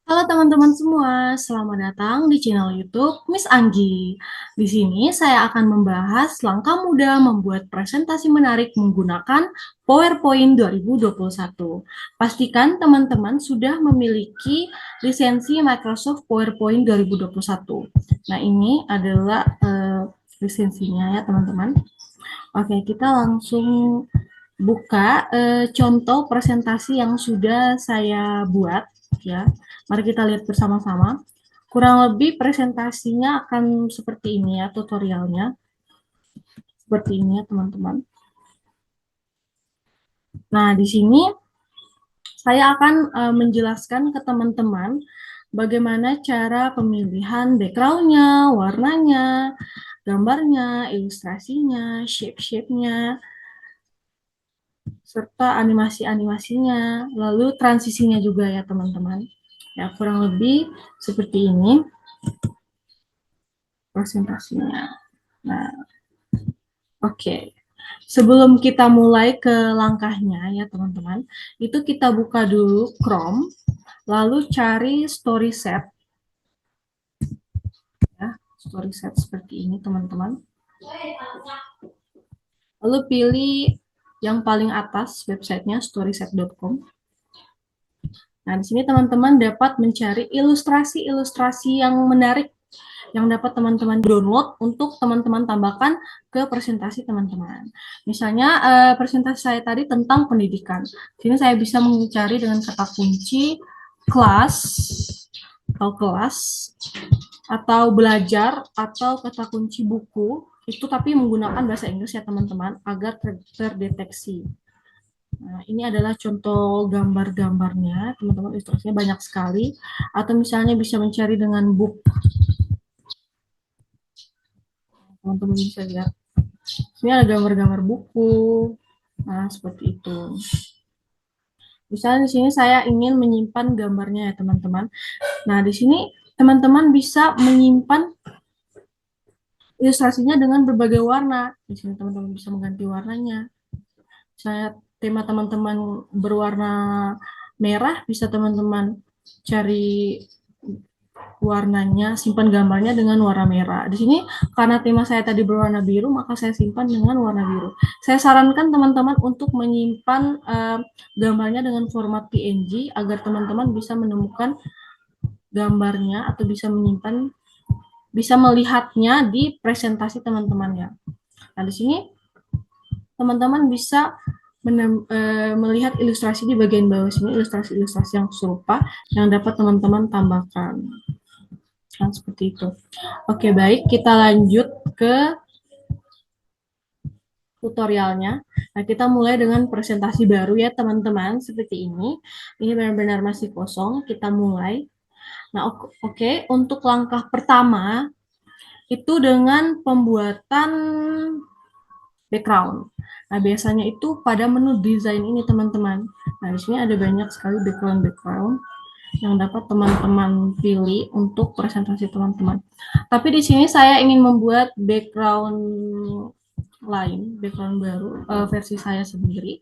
Halo teman-teman semua, selamat datang di channel YouTube Miss Anggi. Di sini saya akan membahas langkah mudah membuat presentasi menarik menggunakan PowerPoint 2021. Pastikan teman-teman sudah memiliki lisensi Microsoft PowerPoint 2021. Nah, ini adalah lisensinya ya teman-teman. Oke, kita langsung buka contoh presentasi yang sudah saya buat ya. Mari kita lihat bersama-sama. Kurang lebih presentasinya akan seperti ini ya, tutorialnya. Seperti ini ya, teman-teman. Nah, di sini saya akan menjelaskan ke teman-teman bagaimana cara pemilihan background-nya, warnanya, gambarnya, ilustrasinya, shape-shape-nya, serta animasi-animasinya, lalu transisinya juga ya teman-teman. Ya, kurang lebih seperti ini presentasinya. Nah, oke. Sebelum kita mulai ke langkahnya ya teman-teman, itu kita buka dulu Chrome, lalu cari story set ya, story set seperti ini teman-teman. Lalu pilih yang paling atas websitenya storyset.com. Nah, di sini teman-teman dapat mencari ilustrasi-ilustrasi yang menarik yang dapat teman-teman download untuk teman-teman tambahkan ke presentasi teman-teman. Misalnya presentasi saya tadi tentang pendidikan. Di sini saya bisa mencari dengan kata kunci kelas atau belajar atau kata kunci buku itu tapi menggunakan bahasa Inggris ya teman-teman agar terdeteksi. Nah, ini adalah contoh gambar-gambarnya, teman-teman, ilustrasinya banyak sekali. Atau misalnya bisa mencari dengan book, teman-teman bisa lihat. Ini ada gambar-gambar buku, nah seperti itu. Misalnya di sini saya ingin menyimpan gambarnya ya teman-teman. Nah di sini teman-teman bisa menyimpan ilustrasinya dengan berbagai warna. Di sini teman-teman bisa mengganti warnanya. Saya tema teman-teman berwarna merah, bisa teman-teman cari warnanya, simpan gambarnya dengan warna merah. Di sini karena tema saya tadi berwarna biru, maka saya simpan dengan warna biru. Saya sarankan teman-teman untuk menyimpan gambarnya dengan format PNG agar teman-teman bisa menemukan gambarnya atau bisa menyimpan, bisa melihatnya di presentasi teman-teman ya. Nah, di sini teman-teman bisa melihat ilustrasi di bagian bawah sini, ilustrasi-ilustrasi yang serupa yang dapat teman-teman tambahkan. Nah, seperti itu. Oke, baik. Kita lanjut ke tutorialnya. Nah, kita mulai dengan presentasi baru ya, teman-teman. Seperti ini. Ini benar-benar masih kosong. Kita mulai. Nah, oke. Untuk langkah pertama, itu dengan pembuatan background. Nah, biasanya itu pada menu desain ini, teman-teman. Nah, di sini ada banyak sekali background-background yang dapat teman-teman pilih untuk presentasi teman-teman. Tapi di sini saya ingin membuat background lain, background baru versi saya sendiri.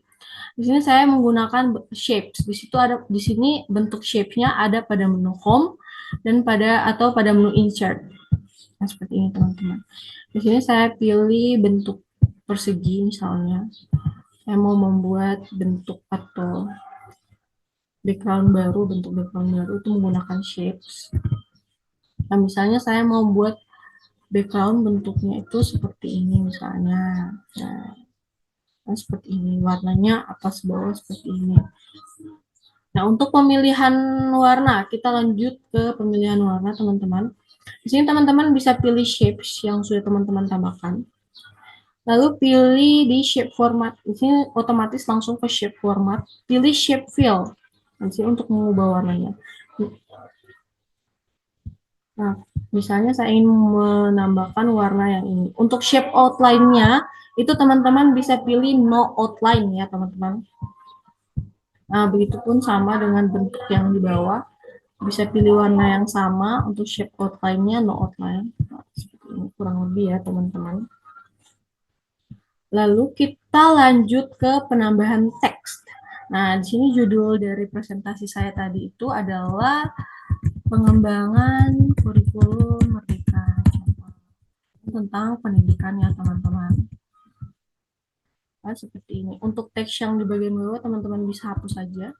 Di sini saya menggunakan shapes. Di situ ada, di sini bentuk shape-nya ada pada menu home dan pada menu insert. Nah, seperti ini teman-teman. Di sini saya pilih bentuk persegi misalnya. Saya mau membuat bentuk atau background baru, bentuk background baru itu menggunakan shapes. Nah, misalnya saya mau buat background bentuknya itu seperti ini misalnya. Nah, seperti ini. Warnanya atas bawah seperti ini. Nah, untuk pemilihan warna, kita lanjut ke pemilihan warna, teman-teman. Di sini teman-teman bisa pilih shapes yang sudah teman-teman tambahkan. Lalu pilih di shape format. Di sini otomatis langsung ke shape format. Pilih shape fill. Di sini untuk mengubah warnanya. Nah, misalnya saya ingin menambahkan warna yang ini. Untuk shape outline-nya, itu teman-teman bisa pilih no outline ya, teman-teman. Nah, begitupun sama dengan bentuk yang di bawah. Bisa pilih warna yang sama untuk shape outline-nya, no outline. Nah, seperti ini kurang lebih ya, teman-teman. Lalu kita lanjut ke penambahan teks. Nah, di sini judul dari presentasi saya tadi itu adalah pengembangan kurikulum merdeka, tentang pendidikan ya teman-teman. Nah, seperti ini. Untuk teks yang di bagian bawah teman-teman bisa hapus saja.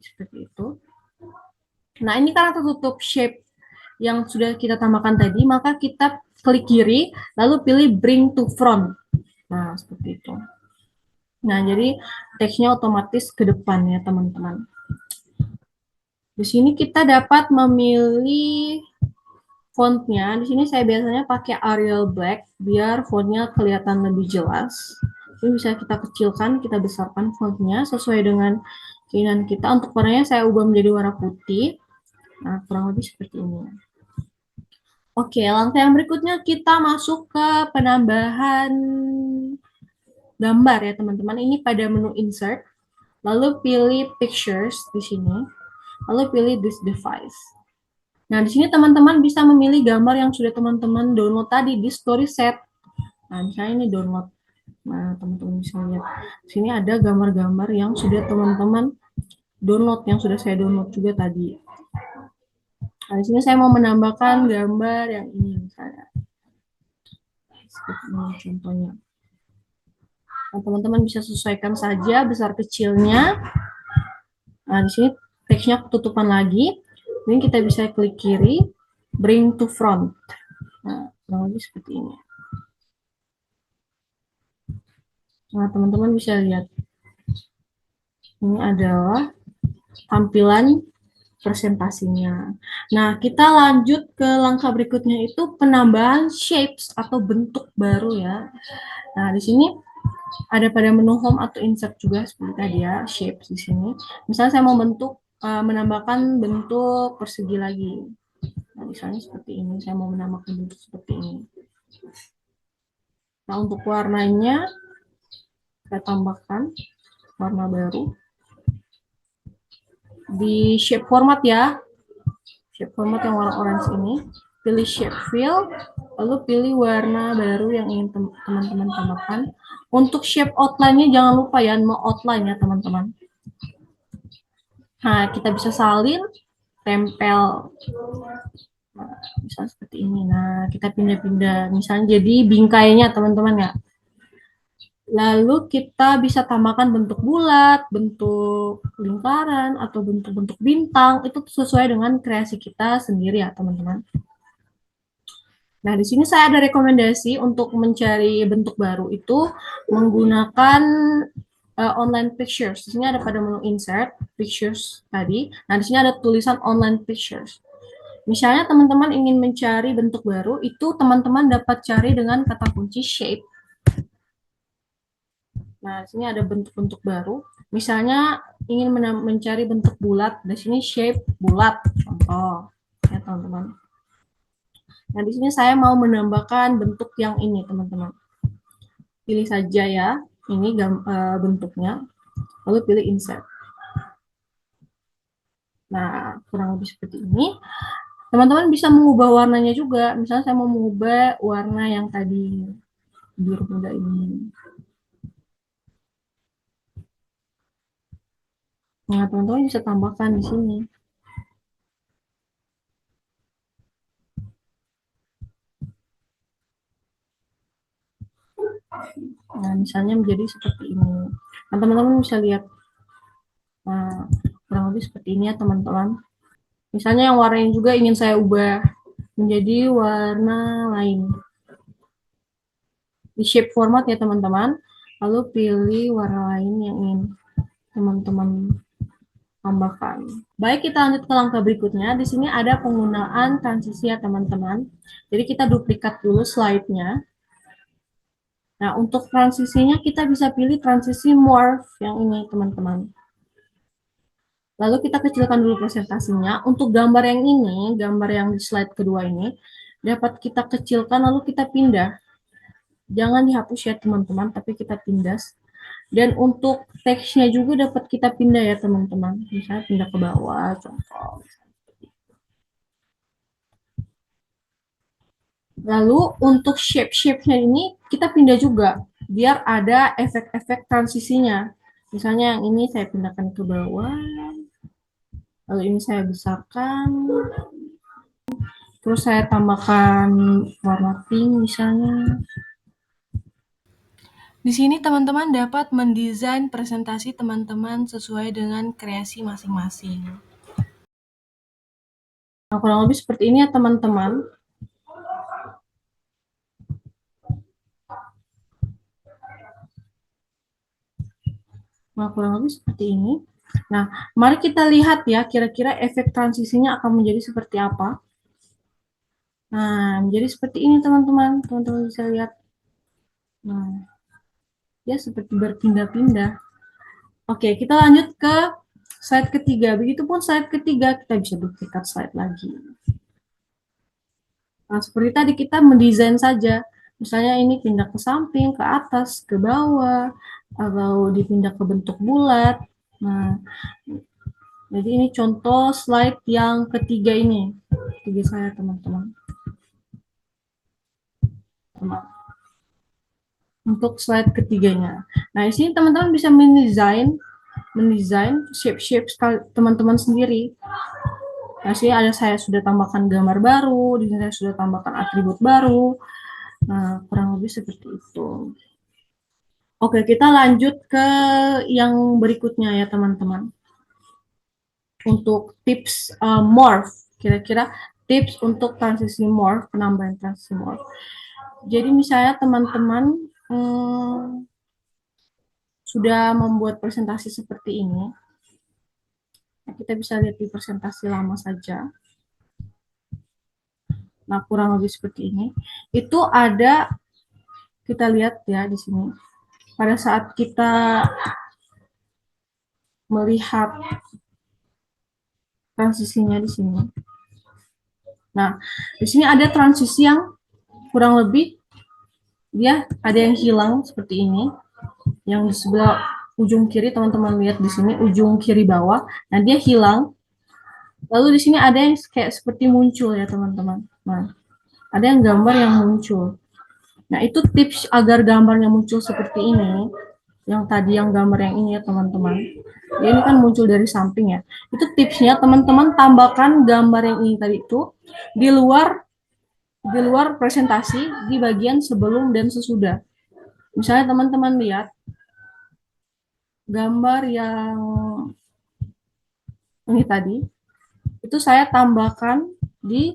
Seperti itu. Nah, ini karena tertutup shape yang sudah kita tambahkan tadi, maka kita klik kiri, lalu pilih bring to front. Nah, seperti itu. Nah, jadi teksnya otomatis ke depan ya, teman-teman. Di sini kita dapat memilih fontnya. Di sini saya biasanya pakai Arial Black, biar fontnya kelihatan lebih jelas. Ini bisa kita kecilkan, kita besarkan fontnya sesuai dengan keinginan kita. Untuk warnanya saya ubah menjadi warna putih. Nah, kurang lebih seperti ini. Oke, langkah yang berikutnya kita masuk ke penambahan gambar ya teman-teman. Ini pada menu insert, lalu pilih pictures di sini, lalu pilih this device. Nah, di sini teman-teman bisa memilih gambar yang sudah teman-teman download tadi di story set. Nah, misalnya ini download. Nah, teman-teman bisa lihat. Di sini ada gambar-gambar yang sudah teman-teman download, yang sudah saya download juga tadi. Nah, di sini saya mau menambahkan gambar yang ini misalnya. Seperti ini contohnya. Nah, teman-teman bisa sesuaikan saja besar kecilnya. Nah, di sini teksnya ketutupan lagi. Ini kita bisa klik kiri, bring to front. Nah, kurang lebih seperti ini. Nah, teman-teman bisa lihat. Ini adalah tampilan presentasinya. Nah, kita lanjut ke langkah berikutnya, itu penambahan shapes atau bentuk baru ya. Nah, di sini ada pada menu home atau insert juga seperti tadi ya, shapes di sini. Misalnya saya mau menambahkan bentuk persegi lagi. Nah, misalnya seperti ini, saya mau menambahkan bentuk seperti ini. Nah, untuk warnanya saya tambahkan warna baru di shape format ya. Shape format yang warna orange ini, pilih shape fill, lalu pilih warna baru yang ingin teman-teman tambahkan. Untuk shape outline-nya jangan lupa ya, mau outline ya teman-teman. Nah, kita bisa salin, tempel, nah, misalnya seperti ini. Nah, kita pindah-pindah, misalnya jadi bingkainya teman-teman ya. Lalu kita bisa tambahkan bentuk bulat, bentuk lingkaran, atau bentuk-bentuk bintang. Itu sesuai dengan kreasi kita sendiri ya teman-teman. Nah, di sini saya ada rekomendasi untuk mencari bentuk baru itu menggunakan online pictures. Di sini ada pada menu insert, pictures tadi. Nah, di sini ada tulisan online pictures. Misalnya teman-teman ingin mencari bentuk baru, itu teman-teman dapat cari dengan kata kunci shape. Nah, di sini ada bentuk-bentuk baru. Misalnya ingin mencari bentuk bulat, di sini shape bulat, contoh ya teman-teman. Nah, di sini saya mau menambahkan bentuk yang ini, teman-teman. Pilih saja ya, ini bentuknya, lalu pilih insert. Nah, kurang lebih seperti ini. Teman-teman bisa mengubah warnanya juga. Misalnya saya mau mengubah warna yang tadi biru muda ini. Nah, teman-teman bisa tambahkan di sini. Nah, misalnya menjadi seperti ini. Nah, teman-teman bisa lihat. Nah, kurang lebih seperti ini ya, teman-teman. Misalnya yang warna yang juga ingin saya ubah menjadi warna lain. Di shape format ya, teman-teman. Lalu pilih warna lain yang ingin teman-teman tambahkan. Baik, kita lanjut ke langkah berikutnya. Di sini ada penggunaan transisi ya, teman-teman. Jadi kita duplikat dulu slide-nya. Nah, untuk transisinya kita bisa pilih transisi morph yang ini, teman-teman. Lalu kita kecilkan dulu presentasinya. Untuk gambar yang ini, gambar yang di slide kedua ini, dapat kita kecilkan lalu kita pindah. Jangan dihapus ya, teman-teman, tapi kita pindah. Dan untuk teksnya juga dapat kita pindah ya, teman-teman. Misalnya pindah ke bawah, contoh. Lalu untuk shape-shape-nya ini kita pindah juga, biar ada efek-efek transisinya. Misalnya yang ini saya pindahkan ke bawah. Lalu ini saya besarkan, terus saya tambahkan warna pink misalnya. Di sini teman-teman dapat mendesain presentasi teman-teman sesuai dengan kreasi masing-masing. Nah, kurang lebih seperti ini ya teman-teman. Nah, kurang lebih seperti ini. Nah, mari kita lihat ya, kira-kira efek transisinya akan menjadi seperti apa. Nah, menjadi seperti ini teman-teman. Teman-teman bisa lihat. Nah, ya seperti berpindah-pindah. Oke, kita lanjut ke slide ketiga. Begitupun slide ketiga, kita bisa duplikat slide lagi. Nah, seperti tadi kita mendesain saja. Misalnya ini pindah ke samping, ke atas, ke bawah, atau dipindah ke bentuk bulat. Nah, jadi ini contoh slide yang ketiga ini. Ketiga saya, teman-teman. Untuk slide ketiganya. Nah, di sini teman-teman bisa mendesain shape-shape teman-teman sendiri. Nah, sini ada saya sudah tambahkan gambar baru, di sini saya sudah tambahkan atribut baru. Nah, kurang lebih seperti itu. Oke, kita lanjut ke yang berikutnya ya, teman-teman. Untuk tips morph, kira-kira tips untuk transisi morph, penambahan transisi morph. Jadi misalnya teman-teman sudah membuat presentasi seperti ini, kita bisa lihat di presentasi lama saja. Nah, kurang lebih seperti ini. Itu ada, kita lihat ya di sini. Pada saat kita melihat transisinya di sini. Nah, di sini ada transisi yang kurang lebih dia ada yang hilang seperti ini. Yang di sebelah ujung kiri teman-teman lihat di sini ujung kiri bawah. Nah, dia hilang. Lalu di sini ada yang kayak seperti muncul ya, teman-teman. Nah, ada yang gambar yang muncul. Nah, itu tips agar gambarnya muncul seperti ini. Yang tadi yang gambar yang ini ya, teman-teman. Ini kan muncul dari samping ya. Itu tipsnya teman-teman tambahkan gambar yang ini tadi itu di luar presentasi di bagian sebelum dan sesudah. Misalnya teman-teman lihat gambar yang ini tadi, itu saya tambahkan di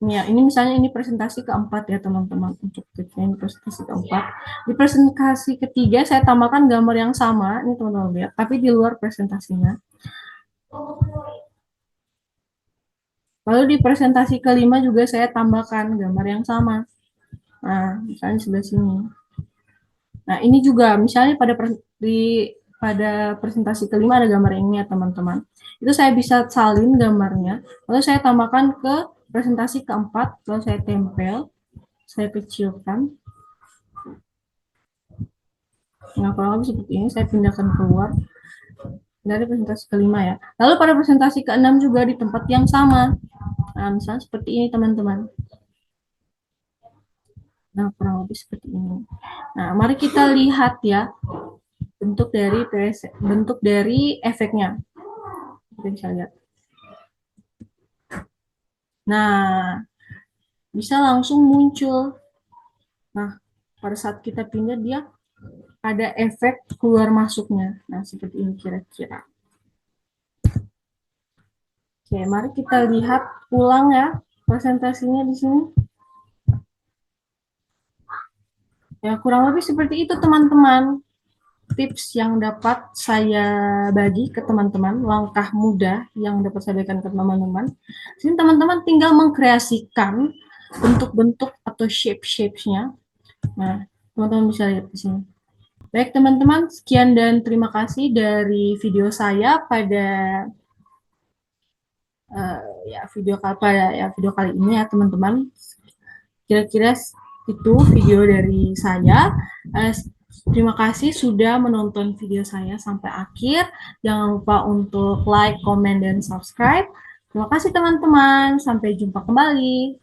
ya, ini misalnya ini presentasi keempat ya teman-teman. Untuk ini presentasi keempat. Di presentasi ketiga saya tambahkan gambar yang sama, ini teman-teman lihat, tapi di luar presentasinya. Lalu di presentasi kelima juga saya tambahkan gambar yang sama. Nah, misalnya sebelah sini. Nah, ini juga misalnya pada presentasi kelima ada gambar yang ini ya teman-teman. Itu saya bisa salin gambarnya, lalu saya tambahkan ke presentasi keempat, lalu saya tempel, saya kecilkan. Nah, kurang lebih seperti ini, saya pindahkan keluar dari presentasi kelima ya. Lalu pada presentasi keenam juga di tempat yang sama. Nah, misalnya seperti ini teman-teman. Nah, kurang lebih seperti ini. Nah, mari kita lihat ya bentuk dari efeknya. Kita bisa lihat. Nah, bisa langsung muncul. Nah, pada saat kita pindah dia ada efek keluar masuknya. Nah, seperti ini kira-kira. Oke, mari kita lihat ulang ya presentasinya di sini. Ya, kurang lebih seperti itu teman-teman. Tips yang dapat saya bagi ke teman-teman, langkah mudah yang dapat saya berikan ke teman-teman. Sini teman-teman tinggal mengkreasikan bentuk-bentuk atau shape-shapes-nya. Nah, teman-teman bisa lihat di sini. Baik teman-teman, sekian dan terima kasih dari video saya pada video kali ini ya teman-teman. Kira-kira itu video dari saya. Terima kasih sudah menonton video saya sampai akhir. Jangan lupa untuk like, comment, dan subscribe. Terima kasih teman-teman. Sampai jumpa kembali.